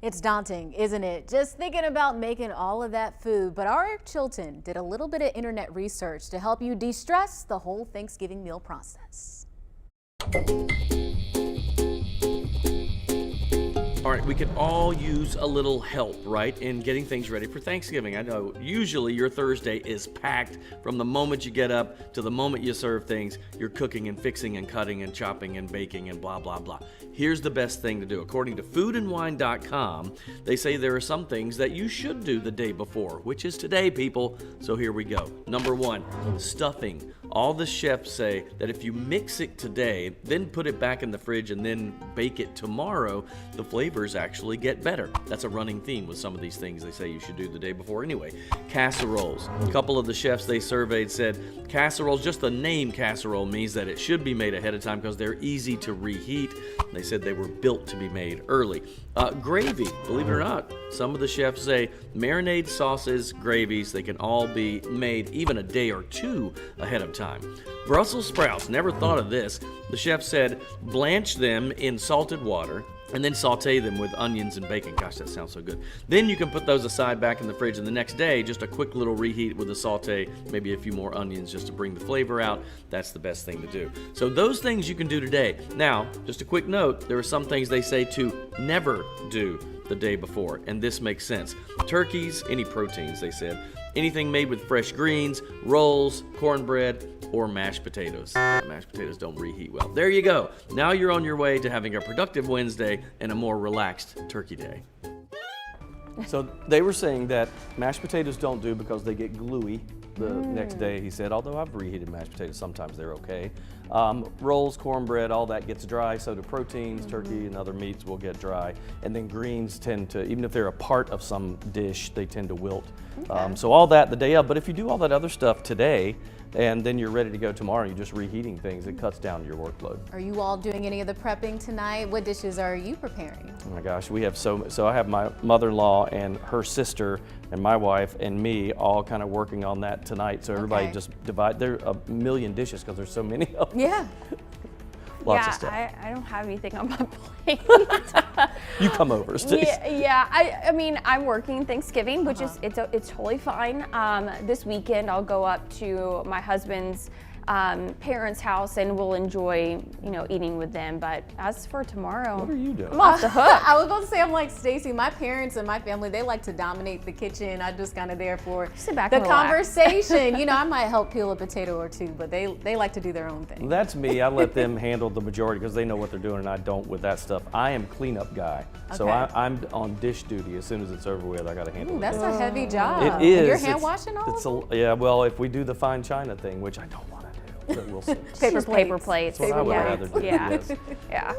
It's daunting, isn't it? Just thinking about making all of that food. But our Eric Chilton did a little bit of internet research to help you de-stress the whole Thanksgiving meal process. All right, we could all use a little help, right, in getting things ready for Thanksgiving. I know usually your Thursday is packed from the moment you get up to the moment you serve things. You're cooking and fixing and cutting and chopping and baking and blah, blah, blah. Here's the best thing to do. According to foodandwine.com, they say there are some things that you should do the day before, which is today, people. So here we go. Number one, stuffing. All the chefs say that if you mix it today, then put it back in the fridge and then bake it tomorrow, the flavors actually get better. That's a running theme with some of these things they say you should do the day before anyway. Casseroles. A couple of the chefs they surveyed said casseroles, just the name casserole means that it should be made ahead of time because they're easy to reheat. They said they were built to be made early. Gravy, believe it or not, some of the chefs say marinade sauces, gravies, they can all be made even a day or two ahead of time. Brussels sprouts, never thought of this. The chef said blanch them in salted water and then saute them with onions and bacon. Gosh, that sounds so good. Then you can put those aside back in the fridge, and the next day, just a quick little reheat with a saute, maybe a few more onions just to bring the flavor out. That's the best thing to do. So those things you can do today. Now, just a quick note, there are some things they say to never do the day before, and this makes sense. Turkeys, any proteins, they said. Anything made with fresh greens, rolls, cornbread, or mashed potatoes. Mashed potatoes don't reheat well. There you go. Now you're on your way to having a productive Wednesday and a more relaxed turkey day. So they were saying that mashed potatoes don't do because they get gluey the next day, he said, although I've reheated mashed potatoes, sometimes they're okay. Rolls, cornbread, all that gets dry, so do proteins, turkey and other meats will get dry. And then greens tend to, even if they're a part of some dish, they tend to wilt. Okay. So all that the day of, but if you do all that other stuff today, and then you're ready to go tomorrow, you're just reheating things, it cuts down your workload. Are you all doing any of the prepping tonight? What dishes are you preparing? Oh my gosh, we have so I have my mother-in-law and her sister and my wife and me all kind of working on that tonight. So everybody Okay. just divide. There are a million dishes because there's so many of them. Yeah. Lots of stuff. I don't have anything on my plate. You come over, Stacey. Yeah. I mean, I'm working Thanksgiving, which is it's totally fine. This weekend I'll go up to my husband's parents' house and we'll enjoy, eating with them. But as for tomorrow, What are you doing? I'm off the hook. I was about to say, I'm like Stacey, my parents and my family, they like to dominate the kitchen. I'm just kind of there for Sit back the and relax. conversation. I might help peel a potato or two, but they like to do their own thing. That's me. I let them handle the majority because they know what they're doing and I don't with that stuff. I am cleanup guy. So Okay. I'm on dish duty. As soon as it's over with, I got to handle Ooh, it. that's a heavy job. It is. You're hand washing all of them? Yeah, well, if we do the fine china thing, which I don't want to do, but we'll see. Paper Just paper plates. plates. That's what I would yeah. rather do, Yeah. yes. Yeah.